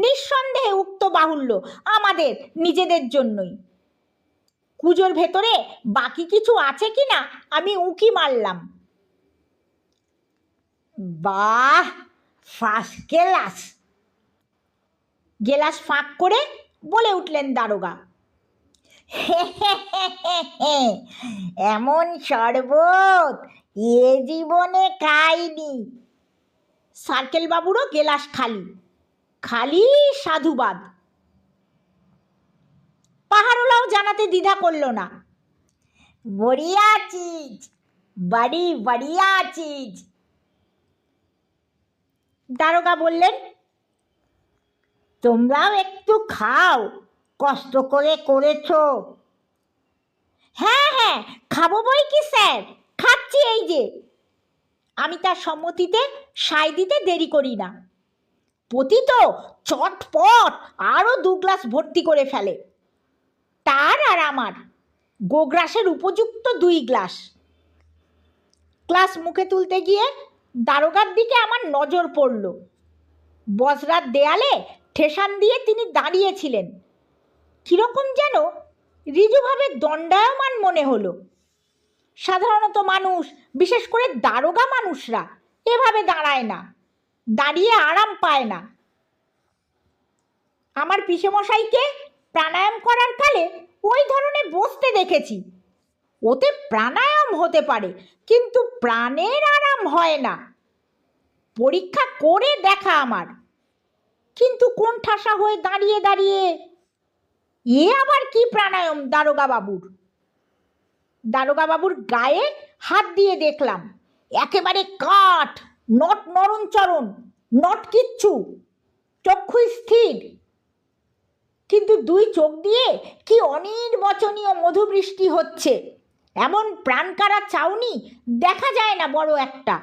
নিঃসন্দেহে উক্ত বাহুল্য আমাদের নিজেদের জন্যই। কুজোর ভেতরে বাকি কিছু আছে কিনা আমি উঁকি মারলাম। বাহ, ফার্স্ট ক্লাস! গেলাস ফাঁক করে বলে উঠলেন দারোগা। এমন শরবত এ জীবনে খাইনি। সার্কেল বাবুরও গেলাস খালি, খালি সাধুবাদ। পাহাড়ওয়ালাও জানাতে দ্বিধা করল না, বড়িয়া চিজ, বড়ি বড়িয়া চিজ। দারোগা বললেন, তোমরাও একটু খাও, কষ্ট করে করেছো। হ্যাঁ হ্যাঁ, খাবো বই কি স্যার, খাচ্ছি এই যে। আমি তার সম্মতিতে সায় দিতে দেরি করি না। পতি তো চটপট আরও 2 গ্লাস ভর্তি করে ফেলে। তার আর আমার গোগ্রাসের উপযুক্ত 2 গ্লাস। গ্লাস মুখে তুলতে গিয়ে দারোগার দিকে আমার নজর পড়ল। বজরার দেয়ালে ঠেসান দিয়ে তিনি দাঁড়িয়েছিলেন। কীরকম যেন ঋজুভাবে দণ্ডায়মান মনে হলো। সাধারণত মানুষ, বিশেষ করে দারোগা মানুষরা এভাবে দাঁড়ায় না, দাঁড়িয়ে আরাম পায় না। আমার পিসেমশাইকে প্রাণায়াম করার কালে ওই ধরনের বসতে দেখেছি। ওতে প্রাণায়াম হতে পারে, কিন্তু প্রাণের আরাম হয় না। পরীক্ষা করে দেখা আমার। কিন্তু কোন ঠাসা হয়ে দাঁড়িয়ে দাঁড়িয়ে এ আবার কি প্রাণায়াম দারোগা বাবুর? দারোগা বাবুর গায়ে হাত দিয়ে দেখলাম, একেবারে কাঠ, নট নরণচরণ, নট কিচ্ছু, চক্ষু স্থির। কিন্তু 2 চোখ দিয়ে কি অনির্বচনীয় মধুবৃষ্টি হচ্ছে, এমন প্রাণকারা চাউনি দেখা যায় না বড় একটা।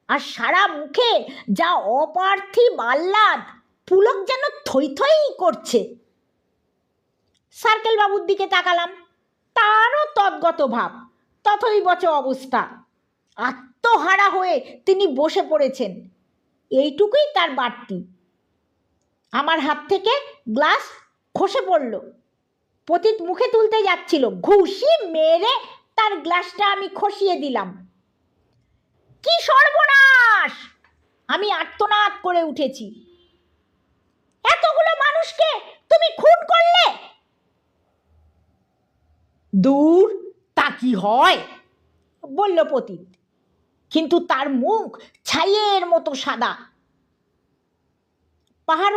আর সারা মুখে যা অপার্থিব আহ্লাদ, পুলক যেন থই থই করছে। সার্কেল বাবুর দিকে তাকালাম, তারও তদ্গত ভাব, তথৈবচ অবস্থা। আত্মহারা হয়ে তিনি বসে পড়েছেন, এইটুকুই তার বাড়তি। আমার হাত থেকে গ্লাস খসে পড়ল। পতিত মুখে তুলতে যাচ্ছিল, ঘুষি মেরে তার গ্লাসটা আমি খসিয়ে দিলাম। কি সর্বনাশ! আমি আর্তনাদ করে উঠেছি। এতগুলো মানুষকে তুমি খুন করলে? দূর, তা কি হয়, বলল পতিত, কিন্তু তার মুখ ছাইয়ের মতো সাদা। পাহাড়